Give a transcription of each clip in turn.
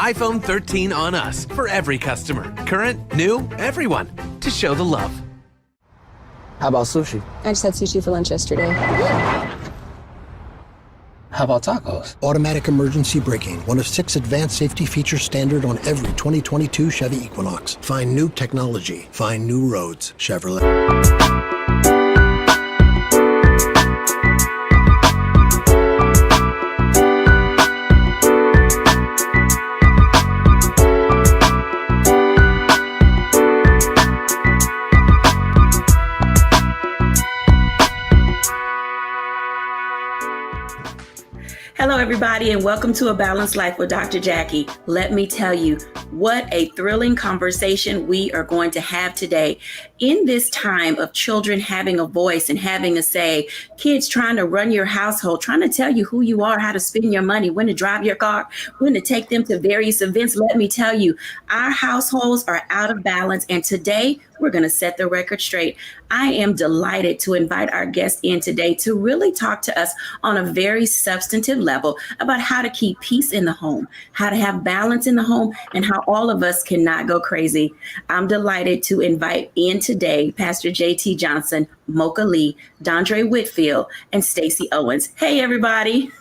iPhone 13 on us for every customer. Current, new, everyone. To show the love. How about sushi? I just had sushi for lunch yesterday. How about tacos? Automatic emergency braking, one of 6 advanced safety features standard on every 2022 Chevy Equinox. Find new technology. Find new roads. Chevrolet. Hello, everybody, and welcome to A Balanced Life with Dr. Jackie. Let me tell you, what a thrilling conversation we are going to have today. In this time of children having a voice and having a say, kids trying to run your household, trying to tell you who you are, how to spend your money, when to drive your car, when to take them to various events, let me tell you, our households are out of balance, and today we're going to set the record straight. I am delighted to invite our guest in today to really talk to us on a very substantive level about how to keep peace in the home, how to have balance in the home, and how all of us cannot go crazy. I'm delighted to invite in today Pastor J.T. Johnson, Mocha Lee, Dondre Whitfield, and Stacey Owens. Hey, everybody.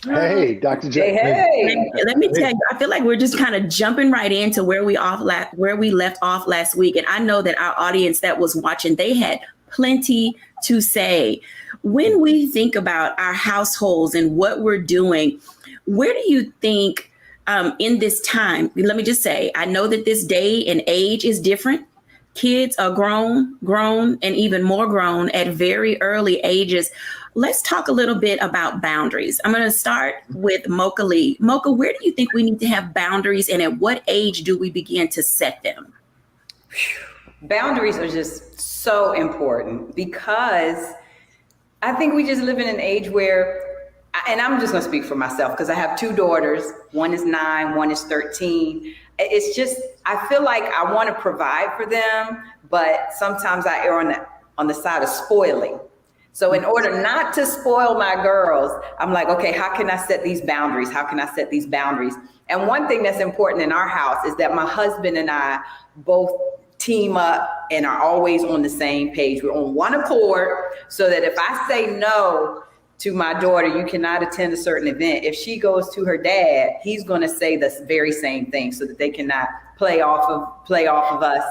Hey, Dr. J. Hey. Let me tell you, I feel like we're just kind of jumping right into where we left off last week. And I know that our audience that was watching, they had plenty to say. When we think about our households and what we're doing, where do you think in this time, let me just say, I know that this day and age is different. Kids are grown, and even more grown at very early ages. Let's talk a little bit about boundaries. I'm going to start with Mocha Lee. Mocha, where do you think we need to have boundaries, and at what age do we begin to set them? Boundaries are just so important because I think we just live in an age where, and I'm just going to speak for myself because I have 2 daughters. One is 9, one is 13. It's just, I feel like I want to provide for them, but sometimes I err on the side of spoiling. So in order not to spoil my girls, I'm like, okay, how can I set these boundaries? How can I set these boundaries? And one thing that's important in our house is that my husband and I both team up and are always on the same page. We're on one accord so that if I say no to my daughter, you cannot attend a certain event, if she goes to her dad, he's going to say the very same thing so that they cannot play off of us.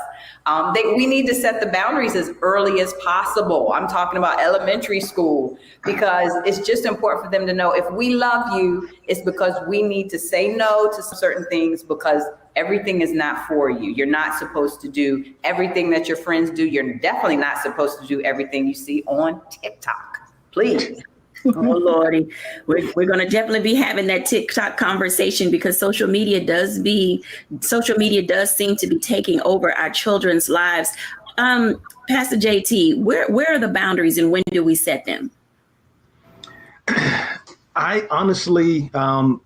We need to set the boundaries as early as possible. I'm talking about elementary school, because it's just important for them to know if we love you, it's because we need to say no to certain things, because everything is not for you. You're not supposed to do everything that your friends do. You're definitely not supposed to do everything you see on TikTok. Please. Oh, Lordy. We're going to definitely be having that TikTok conversation, because social media does seem to be taking over our children's lives. Pastor JT, where are the boundaries and when do we set them? I honestly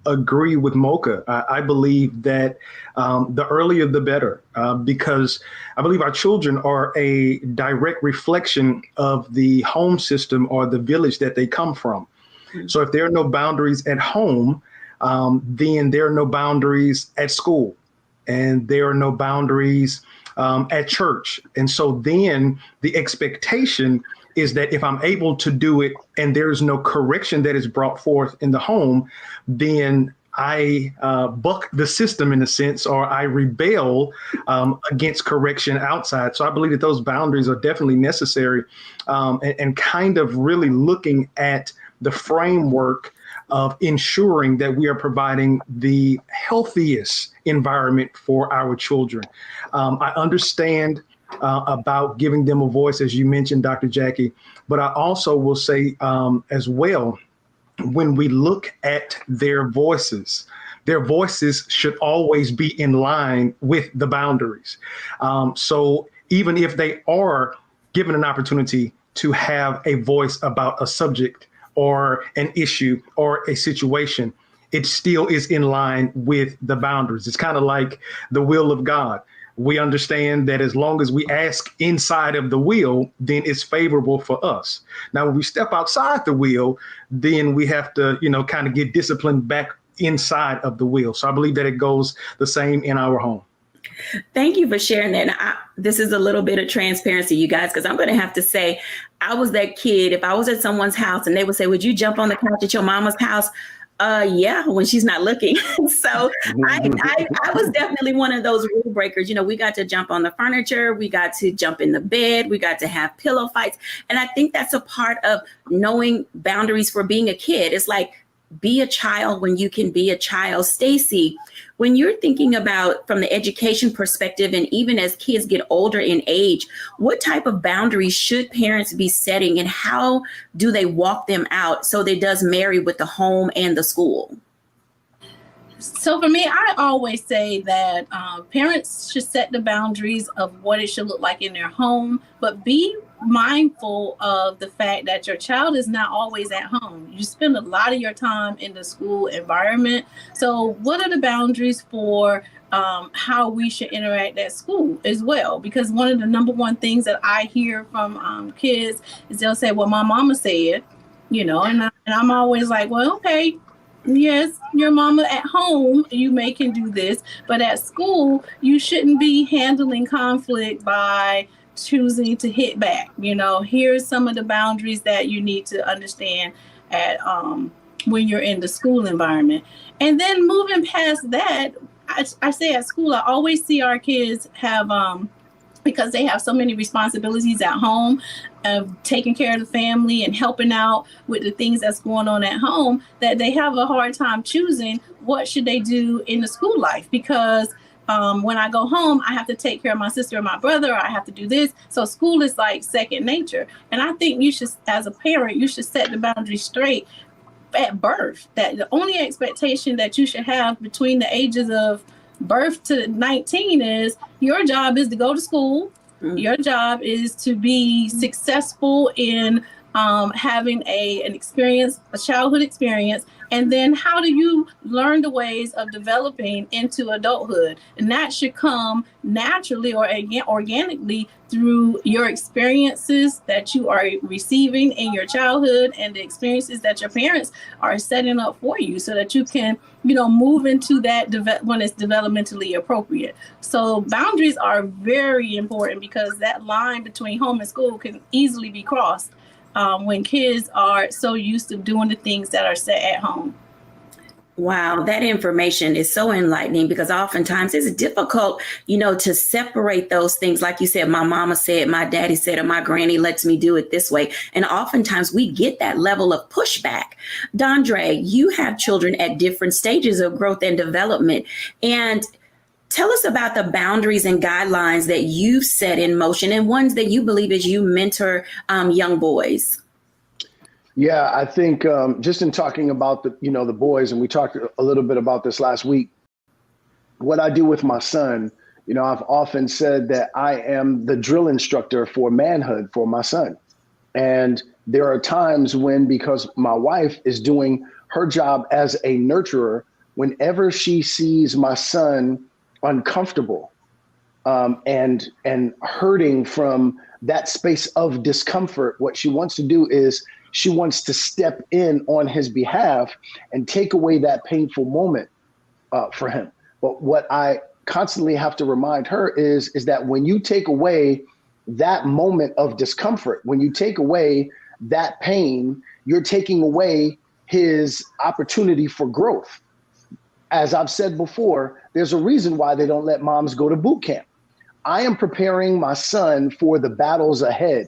agree with Mocha. I believe that the earlier the better, because I believe our children are a direct reflection of the home system or the village that they come from. Mm-hmm. So if there are no boundaries at home, then there are no boundaries at school, and there are no boundaries at church. And so then the expectation is that if I'm able to do it and there is no correction that is brought forth in the home, then I buck the system in a sense, or I rebel against correction outside. So I believe that those boundaries are definitely necessary, and kind of really looking at the framework of ensuring that we are providing the healthiest environment for our children. I understand about giving them a voice, as you mentioned, Dr. Jackie, but I also will say as well, when we look at their voices should always be in line with the boundaries. So even if they are given an opportunity to have a voice about a subject or an issue or a situation, it still is in line with the boundaries. It's kind of like the will of God. We understand that as long as we ask inside of the will, then it's favorable for us. Now, when we step outside the will, then we have to, kind of get disciplined back inside of the will. So I believe that it goes the same in our home. Thank you for sharing that. And this is a little bit of transparency, you guys, because I'm going to have to say, I was that kid. If I was at someone's house and they would say, would you jump on the couch at your mama's house? Yeah, when she's not looking. So I was definitely one of those rule breakers. You know, we got to jump on the furniture. We got to jump in the bed. We got to have pillow fights. And I think that's a part of knowing boundaries for being a kid. It's like, be a child when you can be a child. Stacey, when you're thinking about from the education perspective, and even as kids get older in age, what type of boundaries should parents be setting, and how do they walk them out so that it does marry with the home and the school? So for me, I always say that parents should set the boundaries of what it should look like in their home, but be mindful of the fact that your child is not always at home. You spend a lot of your time in the school environment. So what are the boundaries for how we should interact at school as well? Because one of the number one things that I hear from kids is they'll say, well, my mama said, you know, and I'm always like, well, okay. Yes, your mama at home, you can do this, but at school, you shouldn't be handling conflict by choosing to hit back. You know, here's some of the boundaries that you need to understand at when you're in the school environment. And then moving past that, I say at school, I always see our kids have because they have so many responsibilities at home of taking care of the family and helping out with the things that's going on at home, that they have a hard time choosing what should they do in the school life. Because when I go home, I have to take care of my sister and my brother. I have to do this. So school is like second nature. And I think you should, as a parent, you should set the boundaries straight at birth. That the only expectation that you should have between the ages of birth to 19 is your job is to go to school. Mm-hmm. Your job is to be successful in having an experience, a childhood experience. And then how do you learn the ways of developing into adulthood? And that should come naturally or organically through your experiences that you are receiving in your childhood and the experiences that your parents are setting up for you so that you can, you know, move into that when it's developmentally appropriate. So boundaries are very important because that line between home and school can easily be crossed when kids are so used to doing the things that are set at home. Wow, that information is so enlightening because oftentimes it's difficult, you know, to separate those things. Like you said, my mama said, my daddy said, or my granny lets me do it this way. And oftentimes we get that level of pushback. Dondre, you have children at different stages of growth and development. And tell us about the boundaries and guidelines that you've set in motion and ones that you believe as you mentor young boys. Yeah, I think just in talking about the boys, and we talked a little bit about this last week, what I do with my son, you know, I've often said that I am the drill instructor for manhood for my son. And there are times when, because my wife is doing her job as a nurturer, whenever she sees my son uncomfortable and hurting from that space of discomfort, what she wants to do is she wants to step in on his behalf and take away that painful moment for him. But what I constantly have to remind her is that when you take away that moment of discomfort, when you take away that pain, you're taking away his opportunity for growth. As I've said before, there's a reason why they don't let moms go to boot camp. I am preparing my son for the battles ahead.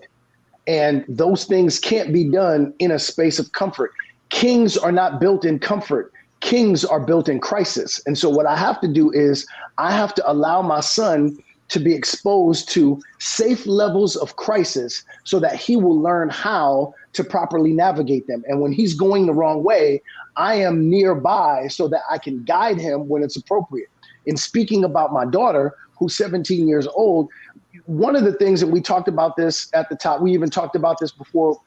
And those things can't be done in a space of comfort. Kings are not built in comfort. Kings are built in crisis. And so what I have to do is I have to allow my son to be exposed to safe levels of crisis so that he will learn how to properly navigate them. And when he's going the wrong way, I am nearby so that I can guide him when it's appropriate. In speaking about my daughter, who's 17 years old, one of the things that we talked about this at the top, we even talked about this before,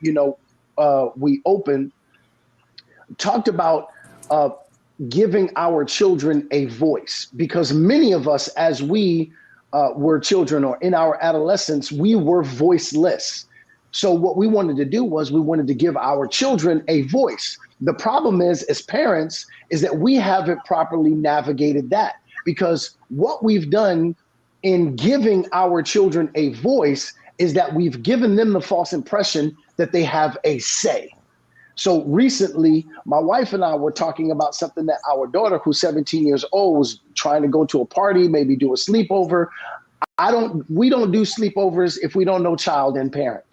we opened, talked about giving our children a voice, because many of us, as we were children or in our adolescence, we were voiceless. So what we wanted to do was we wanted to give our children a voice. The problem is, as parents, is that we haven't properly navigated that, because what we've done in giving our children a voice is that we've given them the false impression that they have a say. So recently, my wife and I were talking about something that our daughter, who's 17 years old, was trying to go to a party, maybe do a sleepover. We don't do sleepovers if we don't know child and parent.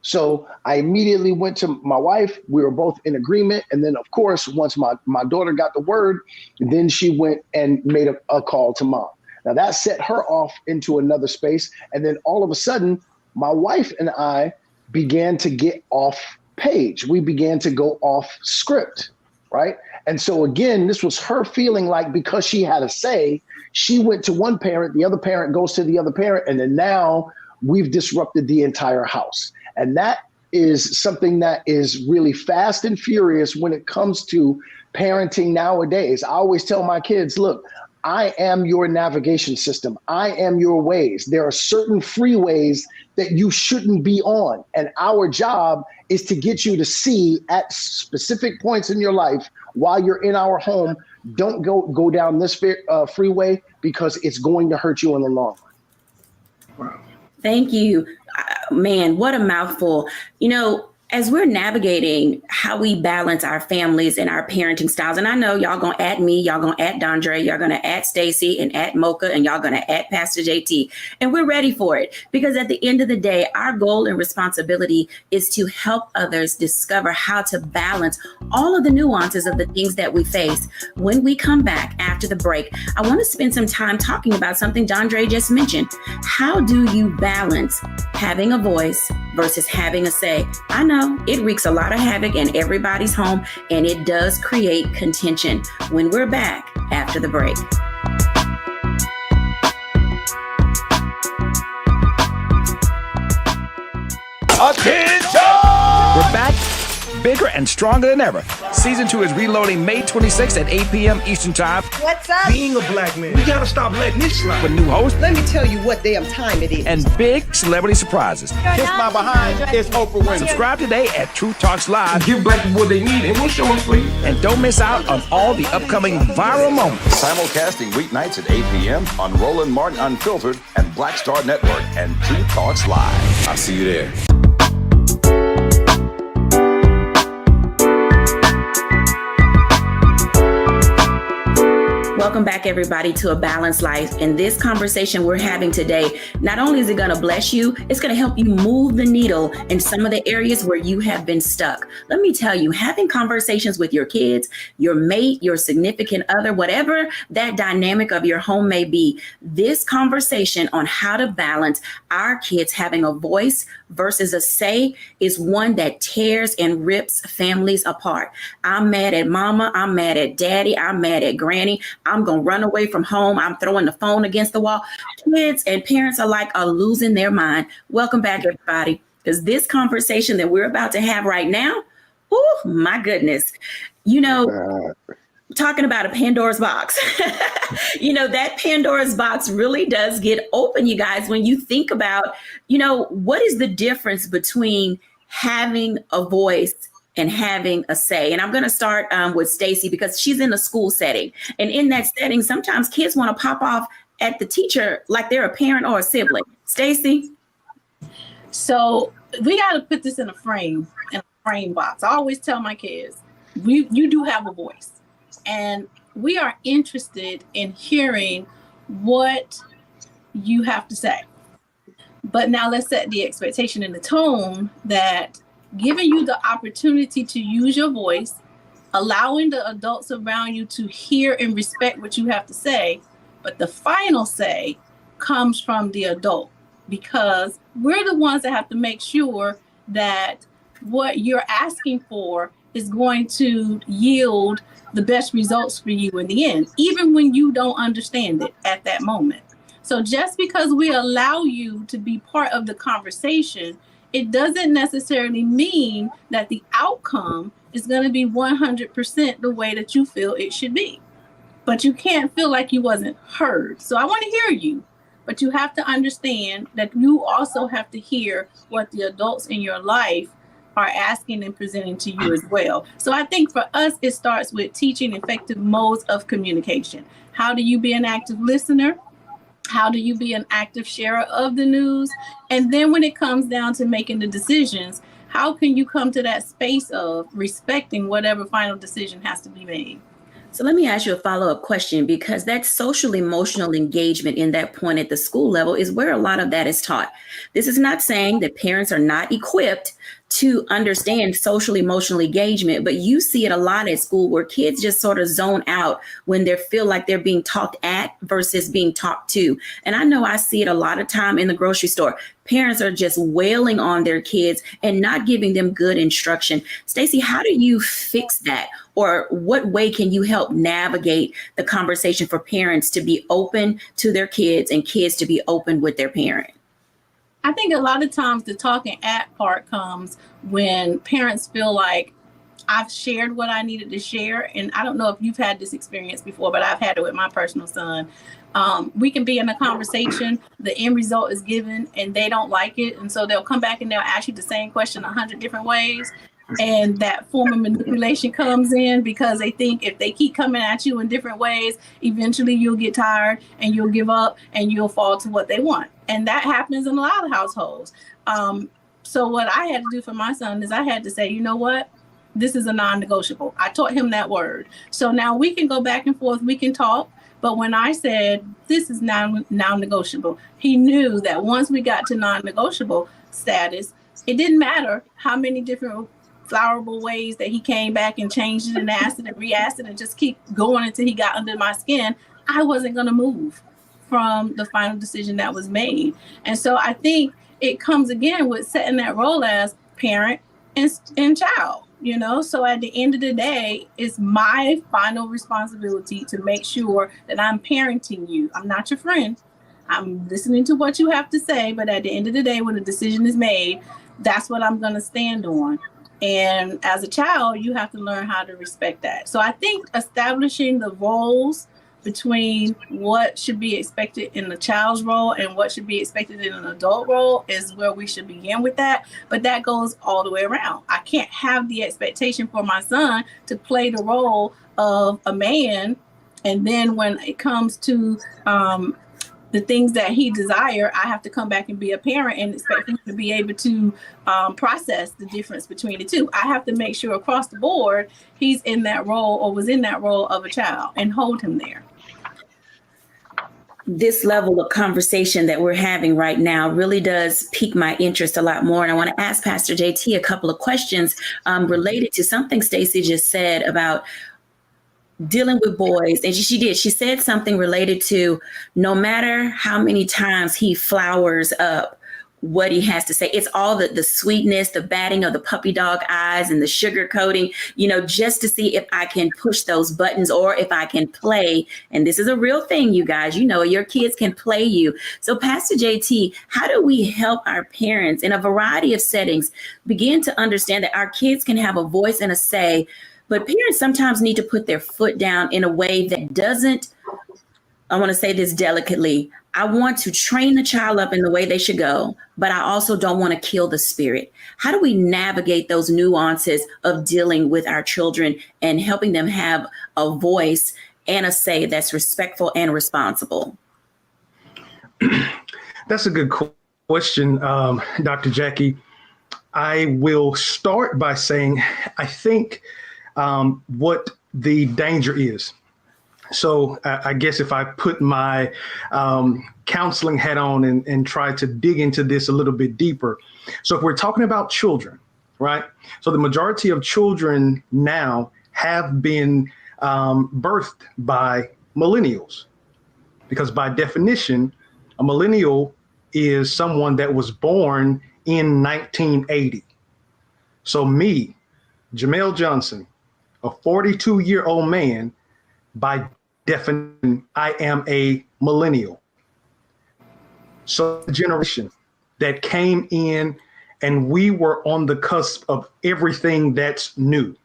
So I immediately went to my wife. We were both in agreement. And then, of course, once my daughter got the word, then she went and made a call to mom. Now that set her off into another space. And then all of a sudden, my wife and I began to get off page. We began to go off script, right? And so again, this was her feeling like, because she had a say, she went to one parent, the other parent goes to the other parent, and then now we've disrupted the entire house. And that is something that is really fast and furious when it comes to parenting nowadays. I always tell my kids, look, I am your navigation system. I am your ways. There are certain freeways that you shouldn't be on. And our job is to get you to see at specific points in your life while you're in our home, don't go down this freeway, because it's going to hurt you in the long run. Wow. Thank you. Man, what a mouthful. You know, as we're navigating how we balance our families and our parenting styles, and I know y'all gonna add me, y'all gonna add Dondre, y'all gonna add Stacy and add Mocha, and y'all gonna add Pastor JT, and we're ready for it, because at the end of the day, our goal and responsibility is to help others discover how to balance all of the nuances of the things that we face. When we come back after the break, I want to spend some time talking about something Dondre just mentioned. How do you balance having a voice versus having a say? I know it wreaks a lot of havoc in everybody's home, and it does create contention. When we're back after the break. Attention! We're back, bigger and stronger than ever. Season 2 is reloading May 26th at 8 p.m. Eastern Time. What's up? Being a black man, we gotta stop letting it slide. With new hosts Let me tell you what damn time it is. and big celebrity surprises. Kiss my behind. It's Oprah Winfrey. Subscribe today at Truth Talks Live. Give black people what they need, and we'll show them, please. And don't miss out on all the upcoming viral moments. Simulcasting weeknights at 8 p.m. on Roland Martin Unfiltered and Black Star Network and Truth Talks Live. I'll see you there. Welcome back, everybody, to A Balanced Life. And this conversation we're having today, not only is it going to bless you, it's going to help you move the needle in some of the areas where you have been stuck. Let me tell you, having conversations with your kids, your mate, your significant other, whatever that dynamic of your home may be, this conversation on how to balance our kids having a voice versus a say is one that tears and rips families apart. I'm mad at mama. I'm mad at daddy. I'm mad at granny. I'm going to run away from home. I'm throwing the phone against the wall. Kids and parents alike are losing their mind. Welcome back, everybody, because this conversation that we're about to have right now, oh, my goodness, you know, talking about a Pandora's box, you know, that Pandora's box really does get open, you guys, when you think about, you know, what is the difference between having a voice and having a say. And I'm going to start with Stacy, because she's in a school setting. And in that setting, sometimes kids want to pop off at the teacher like they're a parent or a sibling. Stacy? So we got to put this in a frame box. I always tell my kids, you do have a voice. And we are interested in hearing what you have to say. But now let's set the expectation and the tone that giving you the opportunity to use your voice, allowing the adults around you to hear and respect what you have to say, but the final say comes from the adult, because we're the ones that have to make sure that what you're asking for is going to yield the best results for you in the end, even when you don't understand it at that moment. So just because we allow you to be part of the conversation, it doesn't necessarily mean that the outcome is going to be 100% the way that you feel it should be. But you can't feel like you wasn't heard. So I want to hear you, but you have to understand that you also have to hear what the adults in your life are asking and presenting to you as well. So I think for us, it starts with teaching effective modes of communication. How do you be an active listener? How do you be an active sharer of the news? And then when it comes down to making the decisions, how can you come to that space of respecting whatever final decision has to be made? So let me ask you a follow-up question, because that social emotional engagement in that point at the school level is where a lot of that is taught. This is not saying that parents are not equipped to understand social emotional engagement, but you see it a lot at school where kids just sort of zone out when they feel like they're being talked at versus being talked to. And I know I see it a lot of time in the grocery store. Parents are just wailing on their kids and not giving them good instruction. Stacey, how do you fix that? Or what way can you help navigate the conversation for parents to be open to their kids and kids to be open with their parent? I think a lot of times the talking at part comes when parents feel like I've shared what I needed to share. And I don't know if you've had this experience before, but I've had it with my personal son. We can be in a conversation, the end result is given and they don't like it. And so they'll come back and they'll ask you the same question 100 different ways. And that form of manipulation comes in because they think if they keep coming at you in different ways, eventually you'll get tired and you'll give up and you'll fall to what they want. And that happens in a lot of households. So what I had to do for my son is I had to say, you know what? This is a non-negotiable. I taught him that word. So now we can go back and forth. We can talk. But when I said this is non-negotiable, he knew that once we got to non-negotiable status, it didn't matter how many different flowerable ways that he came back and changed it and asked it and re-asked it and just keep going until he got under my skin. I wasn't going to move from the final decision that was made. And so I think it comes again with setting that role as parent and child, you know? So at the end of the day, it's my final responsibility to make sure that I'm parenting you. I'm not your friend. I'm listening to what you have to say, but at the end of the day, when the decision is made, that's what I'm going to stand on. And as a child, you have to learn how to respect that. So I think establishing the roles between what should be expected in the child's role and what should be expected in an adult role is where we should begin with that. But that goes all the way around. I can't have the expectation for my son to play the role of a man. And then when it comes to the things that he desire, I have to come back and be a parent and expect him to be able to process the difference between the two. I have to make sure across the board he's in that role or was in that role of a child and hold him there. This level of conversation that we're having right now really does pique my interest a lot more. And I want to ask Pastor JT a couple of questions related to something Stacey just said about dealing with boys. And she said something related to no matter how many times he flowers up what he has to say, it's all the sweetness, the batting of the puppy dog eyes and the sugar coating, you know, just to see if I can push those buttons or if I can play. And this is a real thing, you guys, you know, your kids can play you. So Pastor JT, how do we help our parents in a variety of settings begin to understand that our kids can have a voice and a say, but parents sometimes need to put their foot down in a way that doesn't, I want to say this delicately, I want to train the child up in the way they should go, but I also don't want to kill the spirit. How do we navigate those nuances of dealing with our children and helping them have a voice and a say that's respectful and responsible? That's a good question, Dr. Jackie. I will start by saying, I think what the danger is. So I guess if I put my counseling hat on and try to dig into this a little bit deeper. So if we're talking about children, right? So the majority of children now have been birthed by millennials, because by definition, a millennial is someone that was born in 1980. So me, Jamel Johnson, a 42-year-old man, by definition, I am a millennial. So the generation that came in and we were on the cusp of everything that's new.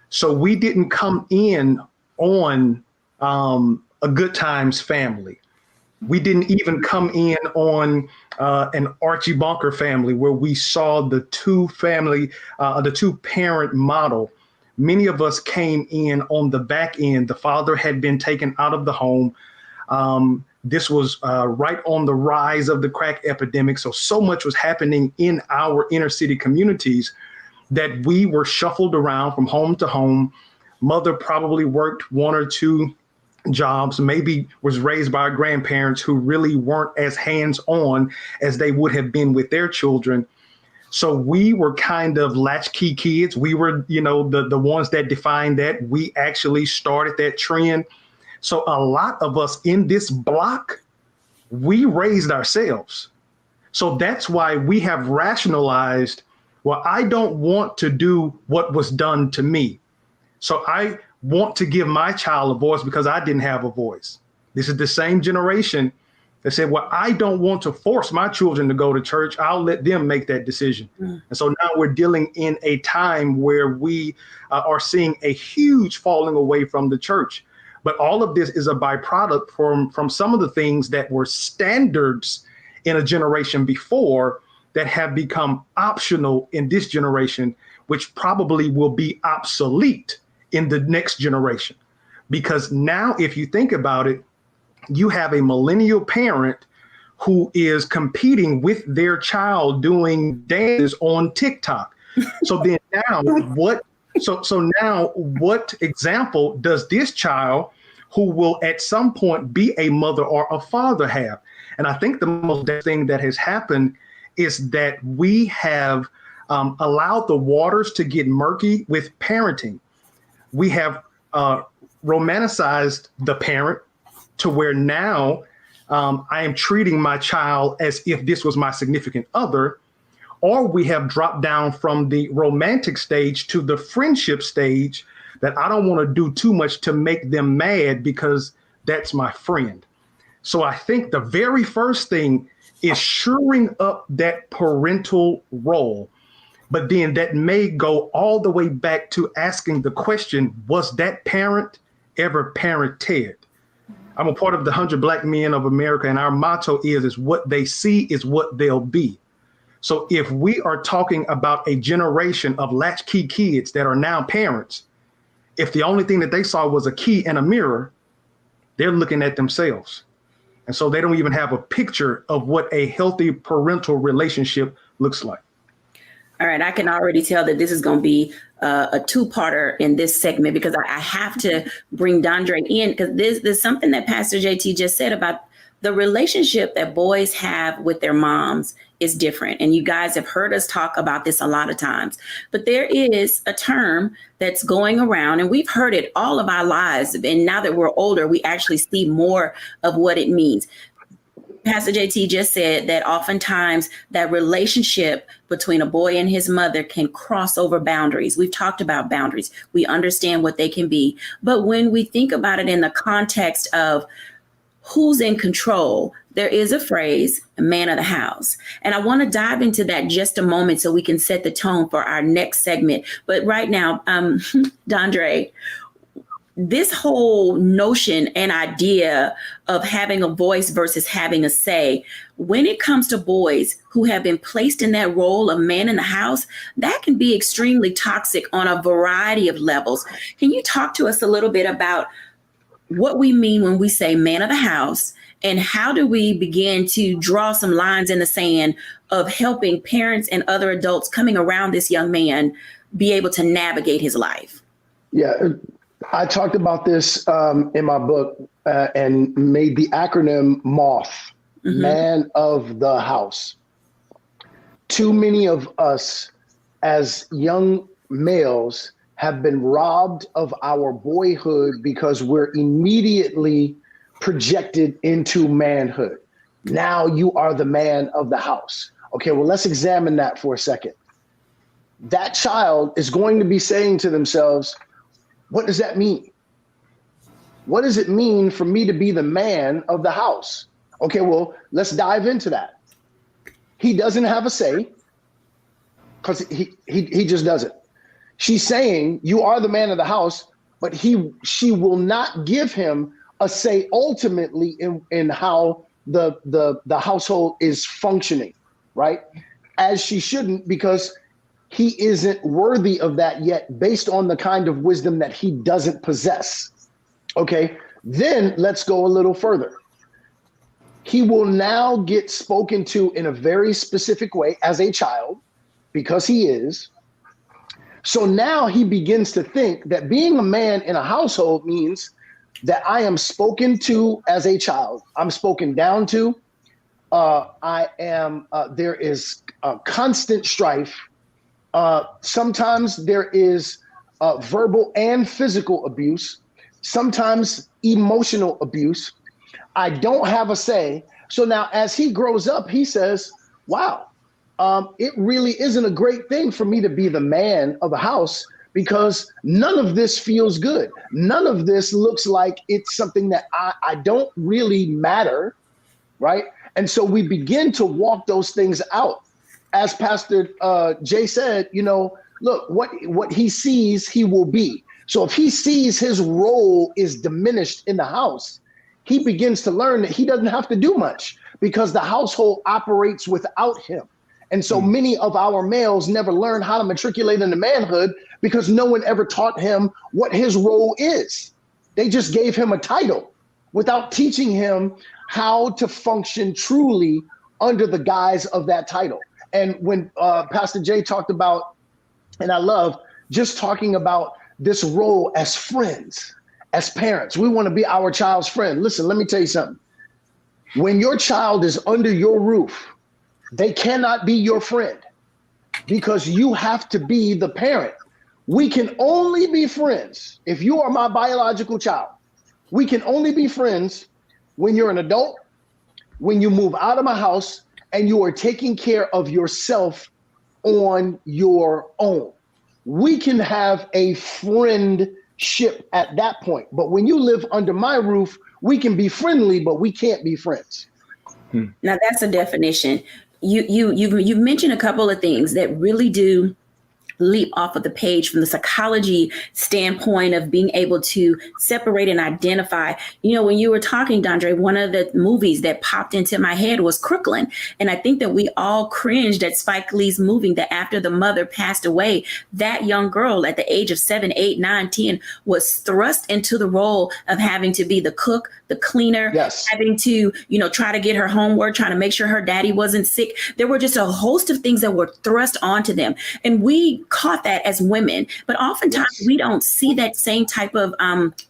So we didn't come in on a Good Times family. We didn't even come in on an Archie Bunker family where we saw the two parent model. Many of us came in on the back end. The father had been taken out of the home. This was right on the rise of the crack epidemic. So much was happening in our inner city communities that we were shuffled around from home to home. Mother probably worked one or two jobs, maybe was raised by our grandparents who really weren't as hands-on as they would have been with their children. So we were kind of latchkey kids. We were, the ones that defined that. We actually started that trend. So a lot of us in this block, we raised ourselves. So that's why we have rationalized, well, I don't want to do what was done to me. So I want to give my child a voice because I didn't have a voice. This is the same generation that said, well, I don't want to force my children to go to church. I'll let them make that decision. And so now we're dealing in a time where we are seeing a huge falling away from the church. But all of this is a byproduct from some of the things that were standards in a generation before that have become optional in this generation, which probably will be obsolete in the next generation. Because now, if you think about it, you have a millennial parent who is competing with their child doing dances on TikTok. So then now what example does this child who will at some point be a mother or a father have? And I think the most thing that has happened is that we have allowed the waters to get murky with parenting. We have romanticized the parent to where now I am treating my child as if this was my significant other, or we have dropped down from the romantic stage to the friendship stage that I don't want to do too much to make them mad because that's my friend. So I think the very first thing is shoring up that parental role. But then that may go all the way back to asking the question, was that parent ever parented? I'm a part of the 100 Black Men of America, and our motto is what they see is what they'll be. So if we are talking about a generation of latchkey kids that are now parents, if the only thing that they saw was a key and a mirror, they're looking at themselves. And so they don't even have a picture of what a healthy parental relationship looks like. All right, I can already tell that this is going to be a two-parter in this segment because I have to bring Dondre in because there's something that Pastor JT just said about the relationship that boys have with their moms is different. And you guys have heard us talk about this a lot of times. But there is a term that's going around, and we've heard it all of our lives. And now that we're older, we actually see more of what it means. Pastor JT just said that oftentimes that relationship between a boy and his mother can cross over boundaries. We've talked about boundaries. We understand what they can be. But when we think about it in the context of who's in control, there is a phrase, man of the house. And I want to dive into that just a moment so we can set the tone for our next segment. But right now, Dondre, this whole notion and idea of having a voice versus having a say, when it comes to boys who have been placed in that role of man in the house, that can be extremely toxic on a variety of levels. Can you talk to us a little bit about what we mean when we say man of the house, and how do we begin to draw some lines in the sand of helping parents and other adults coming around this young man be able to navigate his life? Yeah, I talked about this in my book and made the acronym MOTH, Man of the House. Too many of us as young males have been robbed of our boyhood because we're immediately projected into manhood. Now you are the man of the house. Okay, well, let's examine that for a second. That child is going to be saying to themselves, what does that mean? What does it mean for me to be the man of the house? Okay, well, let's dive into that. He doesn't have a say because he just doesn't. She's saying you are the man of the house, but she will not give him a say ultimately in how the household is functioning, right? As she shouldn't, because he isn't worthy of that yet based on the kind of wisdom that he doesn't possess. Okay, then let's go a little further. He will now get spoken to in a very specific way as a child because he is. So now he begins to think that being a man in a household means that I am spoken to as a child. I'm spoken down to. There is constant strife. Sometimes there is verbal and physical abuse, sometimes emotional abuse. I don't have a say. So now as he grows up, he says, wow, it really isn't a great thing for me to be the man of the house because none of this feels good. None of this looks like it's something that I don't really matter, right? And so we begin to walk those things out. As Pastor Jay said, look, what he sees, he will be. So if he sees his role is diminished in the house, he begins to learn that he doesn't have to do much because the household operates without him. And so many of our males never learn how to matriculate into manhood because no one ever taught him what his role is. They just gave him a title without teaching him how to function truly under the guise of that title. And when Pastor Jay talked about, and I love just talking about this role as friends, as parents, we want to be our child's friend. Listen, let me tell you something. When your child is under your roof, they cannot be your friend because you have to be the parent. We can only be friends. If you are my biological child, we can only be friends when you're an adult, when you move out of my house, and you are taking care of yourself on your own. We can have a friendship at that point. But when you live under my roof, we can be friendly, but we can't be friends. Now that's a definition. You've mentioned a couple of things that really do leap off of the page from the psychology standpoint of being able to separate and identify. When you were talking, Dondre, one of the movies that popped into my head was Crooklyn. And I think that we all cringed at Spike Lee's movie that after the mother passed away, that young girl at the age of 7, 8, 9, 10 was thrust into the role of having to be the cook, the cleaner, yes, having to, try to get her homework, trying to make sure her daddy wasn't sick. There were just a host of things that were thrust onto them. And we caught that as women, but oftentimes we don't see that same type of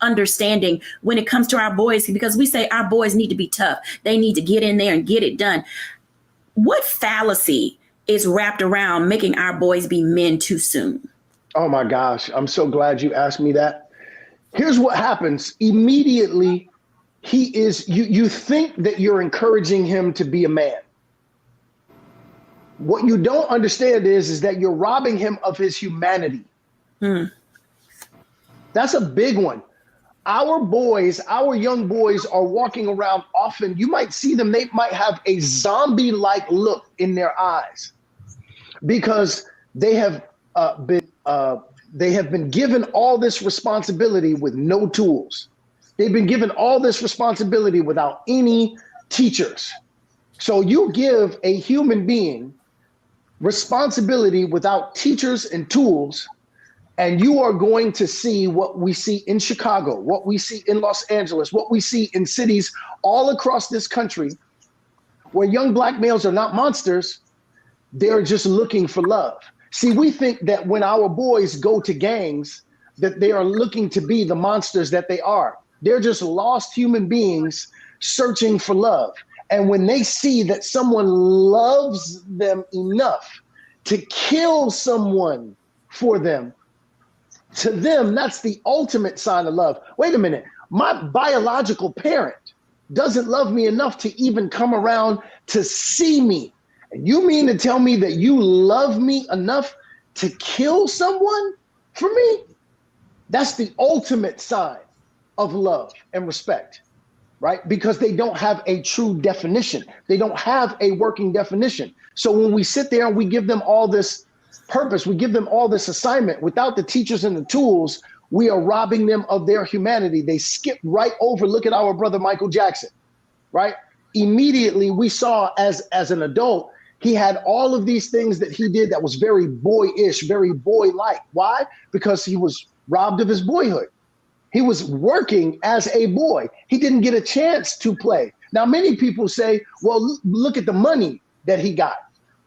understanding when it comes to our boys, because we say our boys need to be tough. They need to get in there and get it done. What fallacy is wrapped around making our boys be men too soon? Oh my gosh, I'm so glad you asked me that. Here's what happens. Immediately, you think that you're encouraging him to be a man. What you don't understand is that you're robbing him of his humanity. That's a big one. Our young boys are walking around often. You might see them, they might have a zombie-like look in their eyes because they have been given all this responsibility with no tools. They've been given all this responsibility without any teachers. So you give a human being responsibility without teachers and tools, and you are going to see what we see in Chicago, what we see in Los Angeles, what we see in cities all across this country, where young black males are not monsters, they're just looking for love. See, we think that when our boys go to gangs, that they are looking to be the monsters that they are. They're just lost human beings searching for love. And when they see that someone loves them enough to kill someone for them, to them, that's the ultimate sign of love. Wait a minute, my biological parent doesn't love me enough to even come around to see me. And you mean to tell me that you love me enough to kill someone for me? That's the ultimate sign of love and respect, right? Because they don't have a true definition. They don't have a working definition. So when we sit there and we give them all this purpose, we give them all this assignment without the teachers and the tools, we are robbing them of their humanity. They skip right over, look at our brother Michael Jackson, right? immediately we saw as an adult, he had all of these things that he did that was very boyish, very boy-like. Why? Because he was robbed of his boyhood. He was working as a boy. He didn't get a chance to play. Now, many people say, well, look at the money that he got.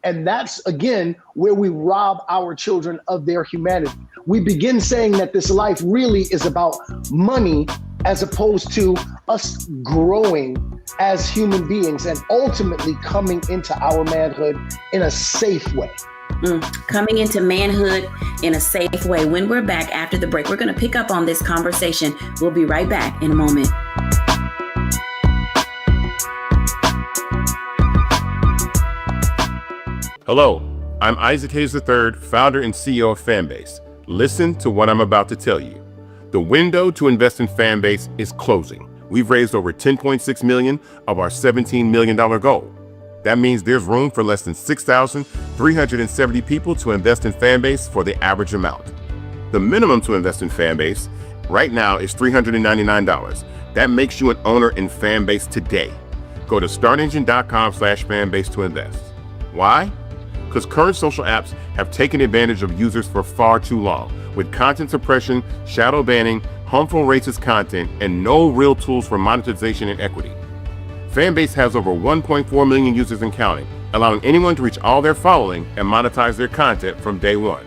And that's, again, where we rob our children of their humanity. We begin saying that this life really is about money as opposed to us growing as human beings and ultimately coming into our manhood in a safe way. Coming into manhood in a safe way. When we're back after the break, we're going to pick up on this conversation. We'll be right back in a moment. Hello, I'm Isaac Hayes III, founder and CEO of Fanbase. Listen to what I'm about to tell you. The window to invest in Fanbase is closing. We've raised over $10.6 million of our $17 million goal. That means there's room for less than 6,370 people to invest in Fanbase for the average amount. The minimum to invest in Fanbase right now is $399. That makes you an owner in Fanbase today. Go to startengine.com/fanbase to invest. Why? Because current social apps have taken advantage of users for far too long, with content suppression, shadow banning, harmful racist content, and no real tools for monetization and equity. Fanbase has over 1.4 million users and counting, allowing anyone to reach all their following and monetize their content from day one.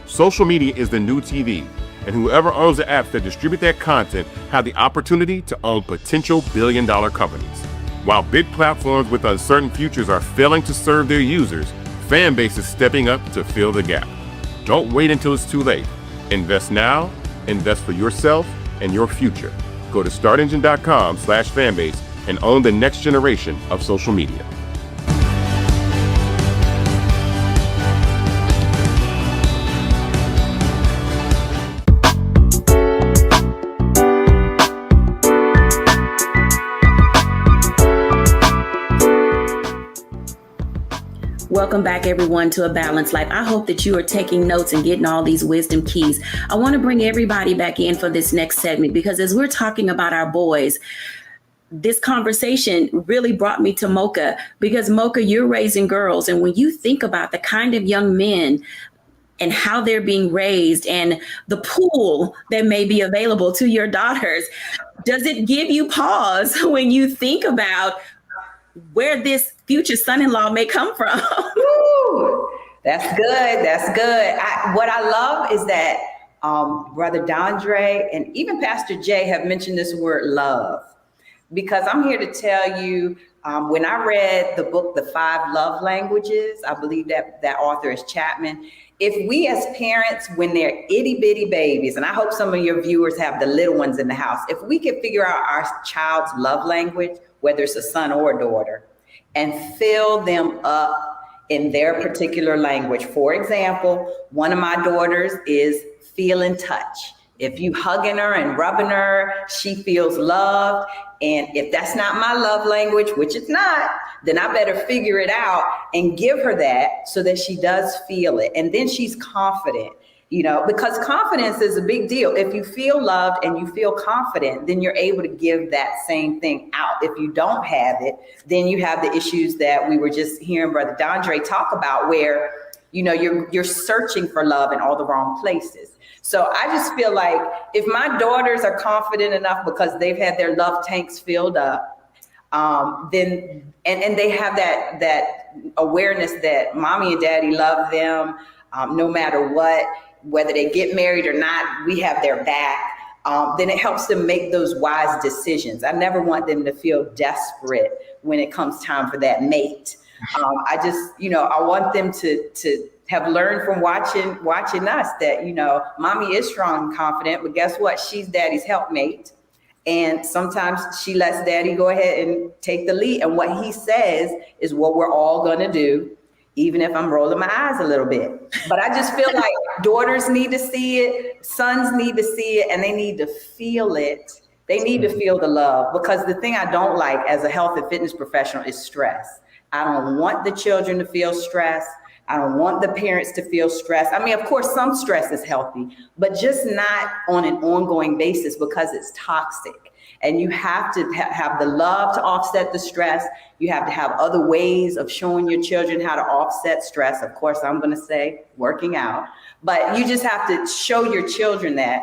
Social media is the new TV, and whoever owns the apps that distribute that content have the opportunity to own potential billion-dollar companies. While big platforms with uncertain futures are failing to serve their users, Fanbase is stepping up to fill the gap. Don't wait until it's too late. Invest now, invest for yourself and your future. Go to startengine.com/fanbase and own the next generation of social media. Welcome back, everyone, to A Balanced Life. I hope that you are taking notes and getting all these wisdom keys. I want to bring everybody back in for this next segment because as we're talking about our boys, this conversation really brought me to Mocha because Mocha, you're raising girls. And when you think about the kind of young men and how they're being raised and the pool that may be available to your daughters, does it give you pause when you think about where this future son-in-law may come from? Ooh, that's good. That's good. What I love is that Brother Dondre and even Pastor Jay have mentioned this word love, because I'm here to tell you, when I read the book, The 5 Love Languages, I believe that author is Chapman. If we as parents, when they're itty bitty babies, and I hope some of your viewers have the little ones in the house, if we can figure out our child's love language, whether it's a son or a daughter, and fill them up in their particular language. For example, one of my daughters is feel in touch. If you hugging her and rubbing her, she feels loved. And if that's not my love language, which it's not, then I better figure it out and give her that so that she does feel it. And then she's confident, because confidence is a big deal. If you feel loved and you feel confident, then you're able to give that same thing out. If you don't have it, then you have the issues that we were just hearing Brother Dondre talk about, where, you're searching for love in all the wrong places. So I just feel like if my daughters are confident enough because they've had their love tanks filled up, then and they have that awareness that mommy and daddy love them, no matter what, whether they get married or not, we have their back. Then it helps them make those wise decisions. I never want them to feel desperate when it comes time for that mate. I just, I want them to have learned from watching us that, mommy is strong and confident, but guess what? She's daddy's helpmate. And sometimes she lets daddy go ahead and take the lead. And what he says is what we're all going to do, even if I'm rolling my eyes a little bit. But I just feel like daughters need to see it, sons need to see it, and they need to feel it. They need to feel the love, because the thing I don't like as a health and fitness professional is stress. I don't want the children to feel stress. I don't want the parents to feel stressed. I mean, of course, some stress is healthy, but just not on an ongoing basis because it's toxic. And you have to have the love to offset the stress. You have to have other ways of showing your children how to offset stress. Of course, I'm going to say working out, but you just have to show your children that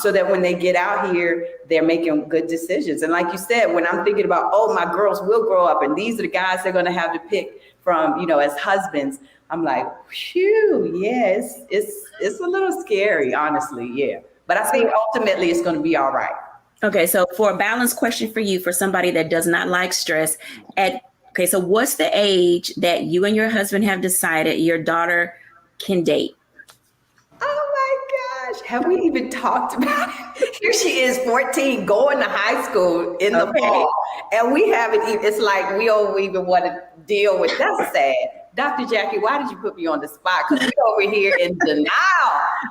so that when they get out here, they're making good decisions. And like you said, when I'm thinking about, oh, my girls will grow up and these are the guys they're going to have to pick from, you know, as husbands, I'm like, phew, yeah, it's a little scary, honestly, yeah. But I think ultimately it's going to be all right. Okay, so for a balanced question for you, for somebody that does not like stress, so what's the age that you and your husband have decided your daughter can date? Oh my gosh, have we even talked about it? Here she is, 14, going to high school in the fall, and we haven't even, it's like we don't even want to deal with, that's sad. Dr. Jackie, why did you put me on the spot? Because we're over here in denial.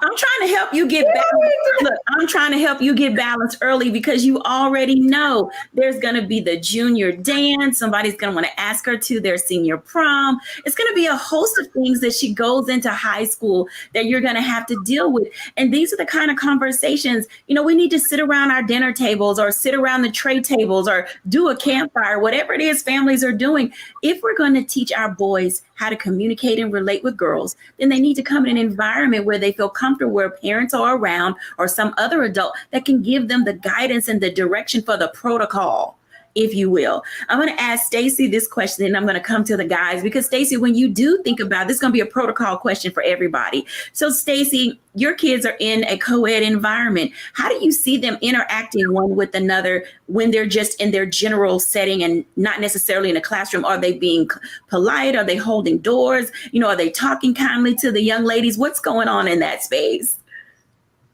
I'm trying to help you get balanced. Look, I'm trying to help you get balanced early because you already know there's going to be the junior dance. Somebody's going to want to ask her to their senior prom. It's going to be a host of things that she goes into high school that you're going to have to deal with. And these are the kind of conversations, you know, we need to sit around our dinner tables or sit around the tray tables or do a campfire, whatever it is families are doing. If we're going to teach our boys how to communicate and relate with girls, then they need to come in an environment where they feel comfortable, where parents are around or some other adult that can give them the guidance and the direction for the protocol, if you will. I'm going to ask Stacey this question and I'm going to come to the guys because Stacey, when you do think about this, is going to be a protocol question for everybody. So Stacey, your kids are in a co-ed environment. How do you see them interacting one with another when they're just in their general setting and not necessarily in a classroom? Are they being polite? Are they holding doors? You know, are they talking kindly to the young ladies? What's going on in that space?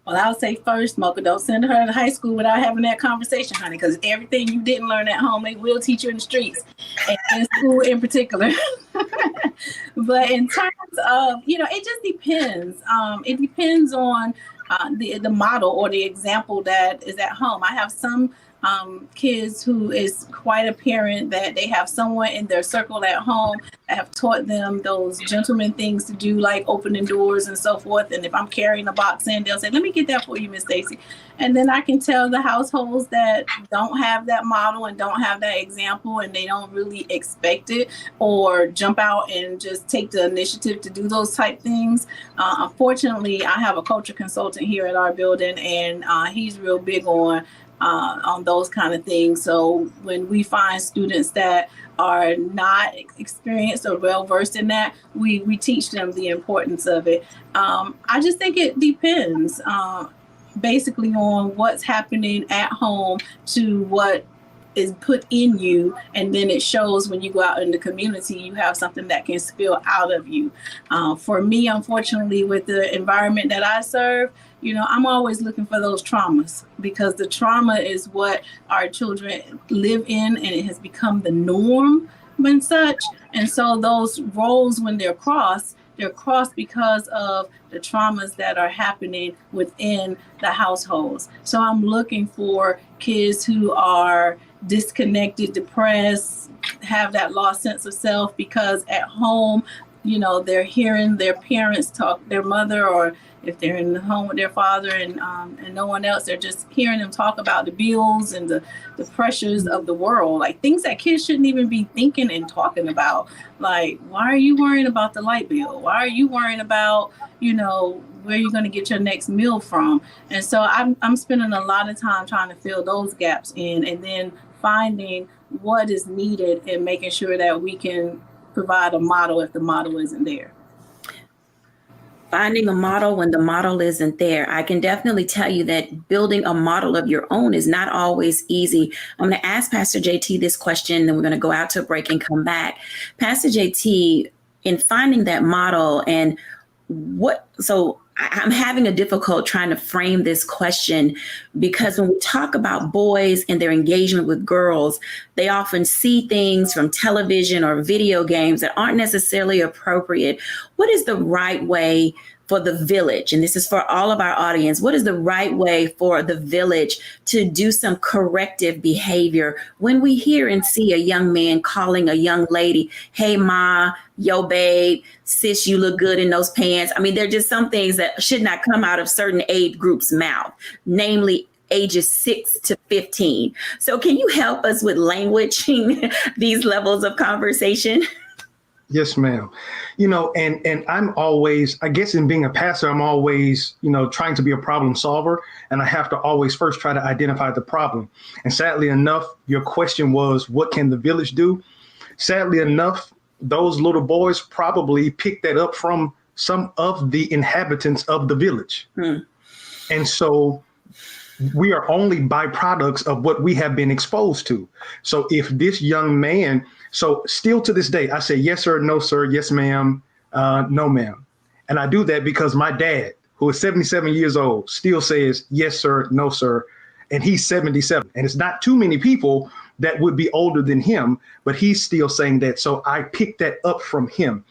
Well, I'll say first, Mocha, don't send her to high school without having that conversation, honey, because everything you didn't learn at home, they will teach you in the streets, and in school in particular. But in terms of, you know, it just depends. It depends on the model or the example that is at home. I have some kids who is quite apparent that they have someone in their circle at home that have taught them those gentleman things to do, like opening doors and so forth. And if I'm carrying a box in, they'll say, let me get that for you, Miss Stacy. And then I can tell the households that don't have that model and don't have that example, and they don't really expect it or jump out and just take the initiative to do those type things. Unfortunately, I have a culture consultant here at our building, and he's real big on those kind of things. So when we find students that are not experienced or well versed in that, we teach them the importance of it. I just think it depends basically on what's happening at home to what is put in you, and then it shows when you go out in the community. You have something that can spill out of you. For me, unfortunately, with the environment that I serve, you know, I'm always looking for those traumas, because the trauma is what our children live in, and it has become the norm and such. And so those roles, when they're crossed because of the traumas that are happening within the households. So I'm looking for kids who are disconnected, depressed, have that lost sense of self because at home, you know, they're hearing their parents talk, their mother, or if they're in the home with their father and no one else, they're just hearing them talk about the bills and the pressures of the world, like things that kids shouldn't even be thinking and talking about. Like, why are you worrying about the light bill? Why are you worrying about, you know, where you're going to get your next meal from? And so I'm spending a lot of time trying to fill those gaps in, and then finding what is needed and making sure that we can provide a model if the model isn't there. Finding a model when the model isn't there. I can definitely tell you that building a model of your own is not always easy. I'm going to ask Pastor JT this question, then we're going to go out to a break and come back. Pastor JT, in finding that model, and I'm having a difficult trying to frame this question, because when we talk about boys and their engagement with girls, they often see things from television or video games that aren't necessarily appropriate. What is the right way for the village, and this is for all of our audience, what is the right way for the village to do some corrective behavior when we hear and see a young man calling a young lady, hey, ma, yo, babe, sis, you look good in those pants? I mean, there are just some things that should not come out of certain age groups' mouth, namely ages 6 to 15. So can you help us with languaging these levels of conversation? Yes, ma'am. And I'm always, I guess in being a pastor, I'm always, trying to be a problem solver. And I have to always first try to identify the problem. And sadly enough, your question was, what can the village do? Sadly enough, those little boys probably picked that up from some of the inhabitants of the village. And so we are only byproducts of what we have been exposed to. So if this young man, so still to this day, I say, yes, sir, no, sir, yes, ma'am, no, ma'am. And I do that because my dad, who is 77 years old, still says, yes, sir, no, sir. And he's 77. And it's not too many people that would be older than him, but he's still saying that. So I picked that up from him.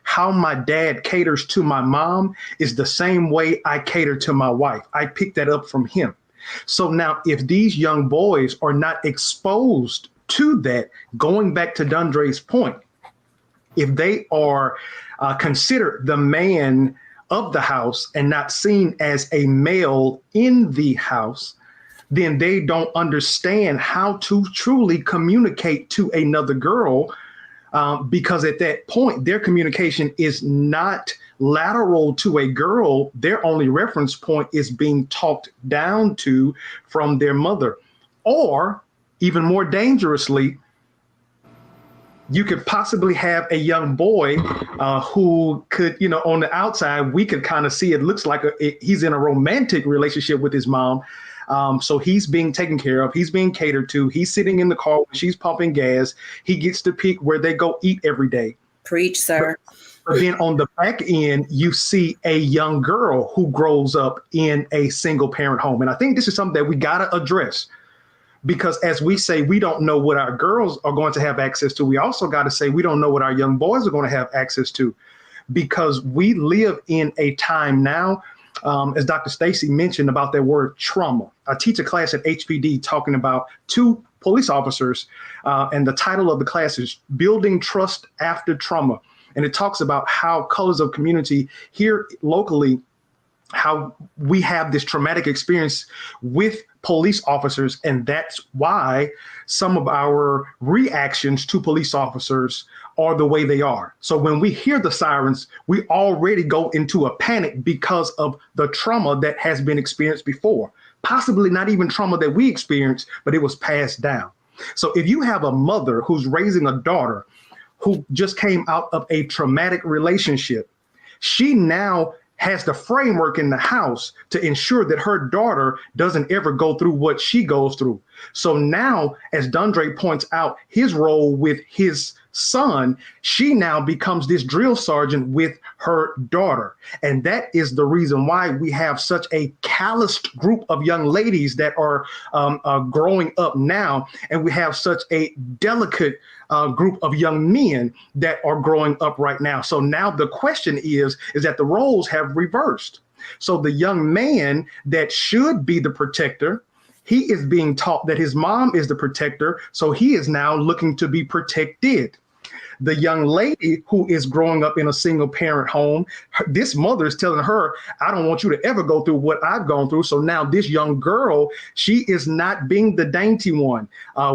How my dad caters to my mom is the same way I cater to my wife. I picked that up from him. So now if these young boys are not exposed to that, going back to Dondre's point, if they are considered the man of the house and not seen as a male in the house, then they don't understand how to truly communicate to another girl, because at that point, their communication is not lateral to a girl. Their only reference point is being talked down to from their mother. Or even more dangerously, you could possibly have a young boy who could, on the outside, we could kind of see it looks like he's in a romantic relationship with his mom. So he's being taken care of. He's being catered to. He's sitting in the car when she's pumping gas. He gets to pick where they go eat every day. Preach, sir. But then on the back end, you see a young girl who grows up in a single parent home. And I think this is something that we got to address, because as we say, we don't know what our girls are going to have access to. We also got to say we don't know what our young boys are going to have access to, because we live in a time now, as Dr. Stacy mentioned about that word trauma. I teach a class at HPD talking about 2 police officers, and the title of the class is Building Trust After Trauma. And it talks about how colors of community here locally, how we have this traumatic experience with police officers. And that's why some of our reactions to police officers are the way they are. So when we hear the sirens, we already go into a panic because of the trauma that has been experienced before. Possibly not even trauma that we experienced, but it was passed down. So if you have a mother who's raising a daughter who just came out of a traumatic relationship, she now has the framework in the house to ensure that her daughter doesn't ever go through what she goes through. So now, as Dondre points out, his role with his son, she now becomes this drill sergeant with her daughter. And that is the reason why we have such a calloused group of young ladies that are growing up now. And we have such a delicate group of young men that are growing up right now. So now the question is that the roles have reversed. So the young man that should be the protector, he is being taught that his mom is the protector. So he is now looking to be protected. The young lady who is growing up in a single parent home, this mother is telling her, I don't want you to ever go through what I've gone through. So now this young girl, she is not being the dainty one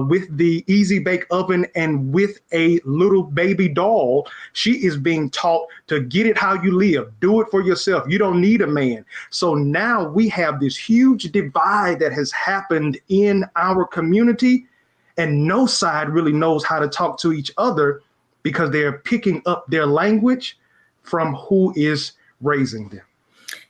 with the easy bake oven and with a little baby doll. She is being taught to get it how you live. Do it for yourself. You don't need a man. So now we have this huge divide that has happened in our community, and no side really knows how to talk to each other, because they're picking up their language from who is raising them.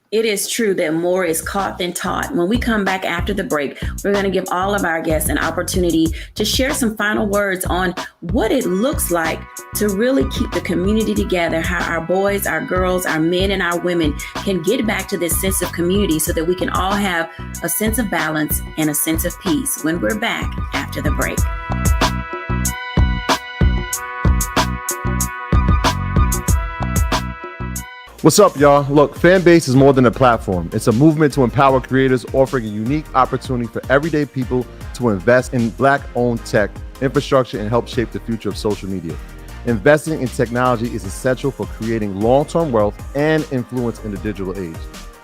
It is true that more is caught than taught. When we come back after the break, we're going to give all of our guests an opportunity to share some final words on what it looks like to really keep the community together, how our boys, our girls, our men, and our women can get back to this sense of community so that we can all have a sense of balance and a sense of peace when we're back after the break. What's up, y'all? Look, Fanbase is more than a platform. It's a movement to empower creators, offering a unique opportunity for everyday people to invest in Black-owned tech, infrastructure, and help shape the future of social media. Investing in technology is essential for creating long-term wealth and influence in the digital age.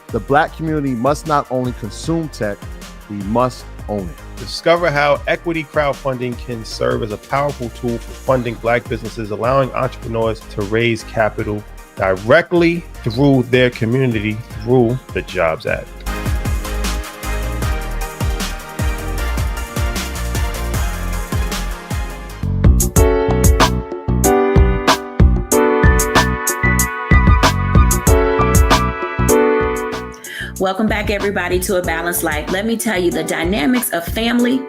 The Black community must not only consume tech, we must own it. Discover how equity crowdfunding can serve as a powerful tool for funding Black businesses, allowing entrepreneurs to raise capital directly through their community through the Jobs Act. Welcome back, everybody, to A Balanced Life. Let me tell you, the dynamics of family,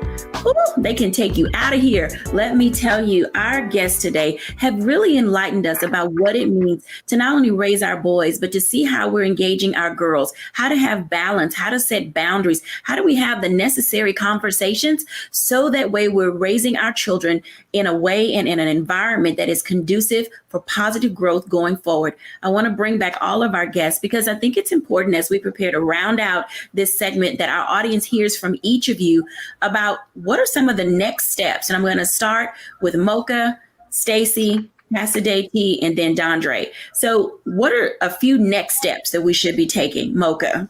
they can take you out of here. Let me tell you, our guests today have really enlightened us about what it means to not only raise our boys, but to see how we're engaging our girls, how to have balance, how to set boundaries, how do we have the necessary conversations so that way we're raising our children in a way and in an environment that is conducive for positive growth going forward. I want to bring back all of our guests because I think it's important as we prepare to round out this segment that our audience hears from each of you about what are some of the next steps. And I'm going to start with Mocha, Stacey, Pastor JT, and then Dondre. So what are a few next steps that we should be taking, Mocha?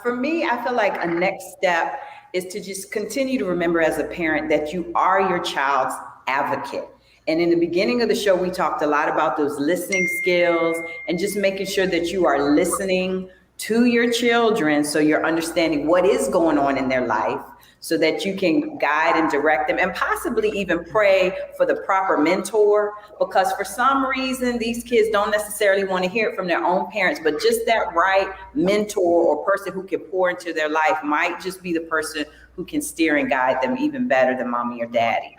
For me, I feel like a next step is to just continue to remember as a parent that you are your child's advocate. And in the beginning of the show, we talked a lot about those listening skills and just making sure that you are listening to your children so you're understanding what is going on in their life so that you can guide and direct them and possibly even pray for the proper mentor, because for some reason, these kids don't necessarily want to hear it from their own parents, but just that right mentor or person who can pour into their life might just be the person who can steer and guide them even better than mommy or daddy.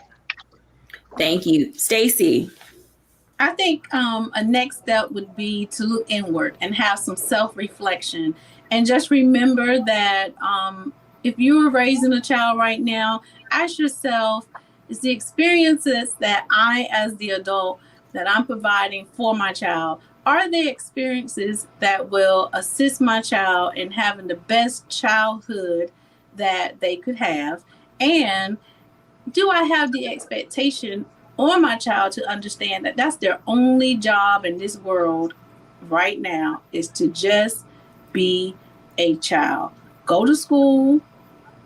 Thank you. Stacey. I think a next step would be to look inward and have some self-reflection and just remember that if you are raising a child right now, ask yourself, is the experiences that I, as the adult, that I'm providing for my child, are they experiences that will assist my child in having the best childhood that they could have? And do I have the expectation on my child to understand that that's their only job in this world right now is to just be a child? Go to school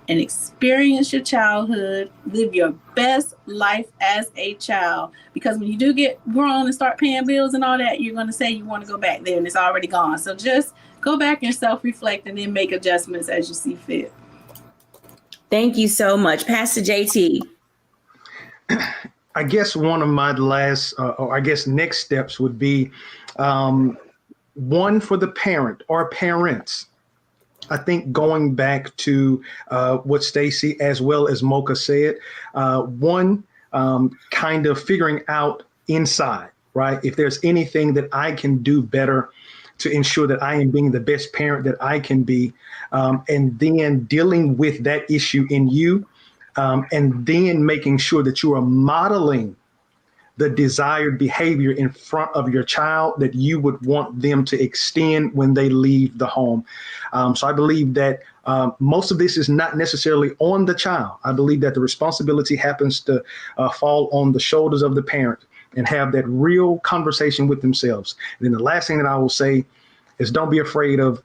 and experience your childhood, live your best life as a child. Because when you do get grown and start paying bills and all that, you're going to say you want to go back there and it's already gone. So just go back and self-reflect and then make adjustments as you see fit. Thank you so much. Pastor JT. I guess one of my last, or I guess next steps would be one for the parent or parents. I think going back to what Stacey as well as Mocha said, one kind of figuring out inside, right? If there's anything that I can do better to ensure that I am being the best parent that I can be, and then dealing with that issue in you, and then making sure that you are modeling the desired behavior in front of your child that you would want them to extend when they leave the home. So I believe that most of this is not necessarily on the child. I believe that the responsibility happens to fall on the shoulders of the parent and have that real conversation with themselves. And then the last thing that I will say is don't be afraid of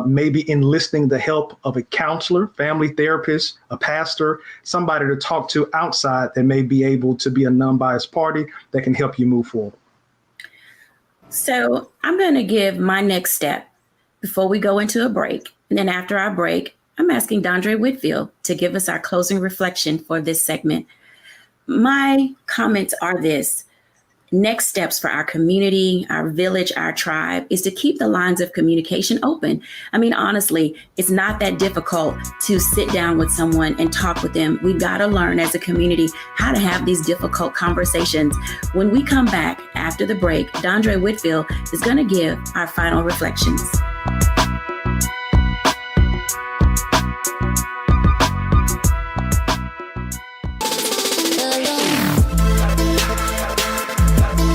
maybe enlisting the help of a counselor, family therapist, a pastor, somebody to talk to outside that may be able to be a non-biased party that can help you move forward. So I'm going to give my next step before we go into a break. And then after our break, I'm asking Dondre Whitfield to give us our closing reflection for this segment. My comments are this. Next steps for our community, our village, our tribe is to keep the lines of communication open. I mean, honestly, it's not that difficult to sit down with someone and talk with them. We've got to learn as a community how to have these difficult conversations. When we come back after the break, Dondre Whitfield is going to give our final reflections.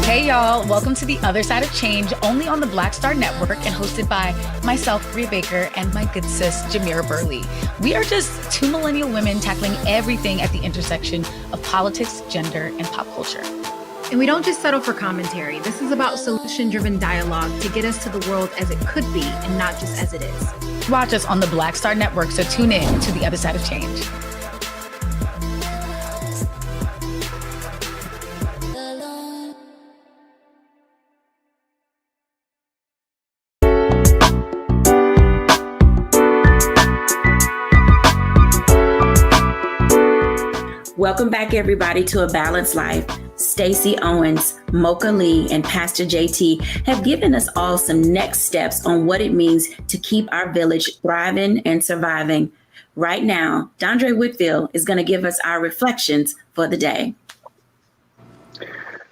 Hey Hey y'all, welcome to The Other Side of Change, only on the Black Star Network and hosted by myself, Bria Baker, and my good sis, Jamira Burley. We are just two millennial women tackling everything at the intersection of politics, gender, and pop culture. And we don't just settle for commentary. This is about solution-driven dialogue to get us to the world as it could be and not just as it is. Watch us on the Black Star Network, so tune in to The Other Side of Change. Welcome back, everybody, to A Balanced Life. Stacey Owens, Mocha Lee, and Pastor JT have given us all some next steps on what it means to keep our village thriving and surviving. Right now, Dondre Whitfield is going to give us our reflections for the day.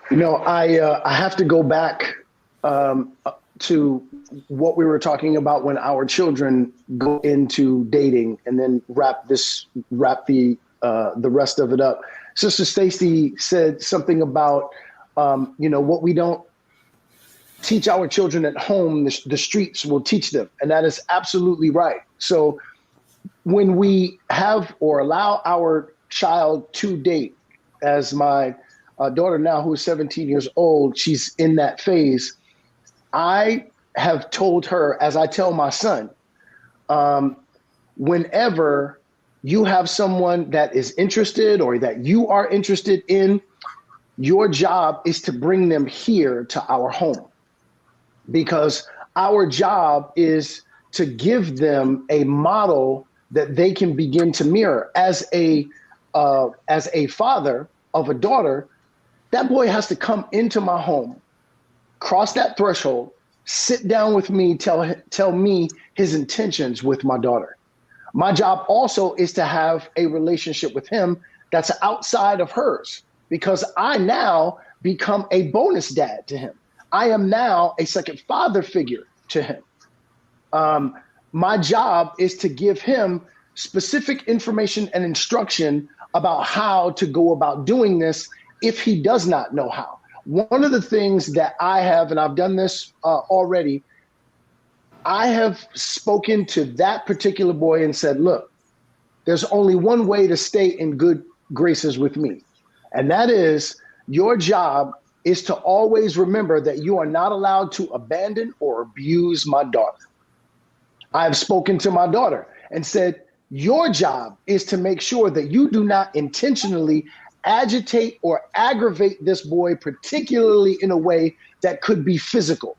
You know, I have to go back to what we were talking about when our children go into dating, and then wrap the rest of it up. Sister Stacey said something about, what we don't teach our children at home, the streets will teach them. And that is absolutely right. So when we have or allow our child to date, as my daughter now, who is 17 years old, she's in that phase, I have told her, as I tell my son, whenever you have someone that is interested or that you are interested in, your job is to bring them here to our home, because our job is to give them a model that they can begin to mirror. As a father of a daughter, that boy has to come into my home, cross that threshold, sit down with me, tell me his intentions with my daughter. My job also is to have a relationship with him that's outside of hers, because I now become a bonus dad to him. I am now a second father figure to him. My job is to give him specific information and instruction about how to go about doing this if he does not know how. One of the things that I have, and I've done this already, I have spoken to that particular boy and said, look, there's only one way to stay in good graces with me. And that is, your job is to always remember that you are not allowed to abandon or abuse my daughter. I've spoken to my daughter and said, your job is to make sure that you do not intentionally agitate or aggravate this boy, particularly in a way that could be physical,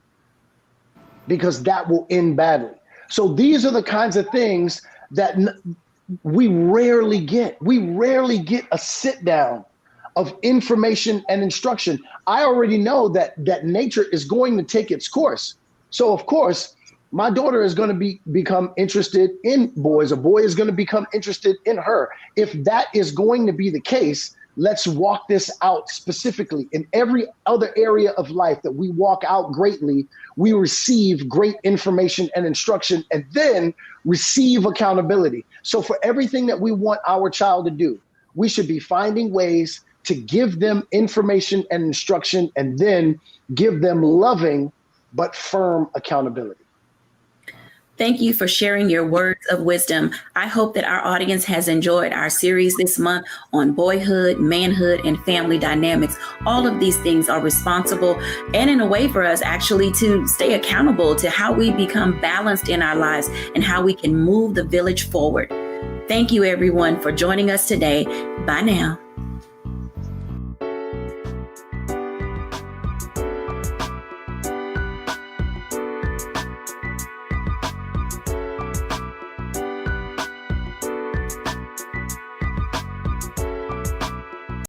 because that will end badly. So these are the kinds of things that we rarely get. We rarely get a sit down of information and instruction. I already know that nature is going to take its course. So of course, my daughter is going to become interested in boys. A boy is going to become interested in her. If that is going to be the case, let's walk this out specifically. In every other area of life that we walk out greatly, we receive great information and instruction, and then receive accountability. So for everything that we want our child to do, we should be finding ways to give them information and instruction, and then give them loving but firm accountability. Thank you for sharing your words of wisdom. I hope that our audience has enjoyed our series this month on boyhood, manhood, and family dynamics. All of these things are responsible and in a way for us actually to stay accountable to how we become balanced in our lives and how we can move the village forward. Thank you, everyone, for joining us today. Bye now.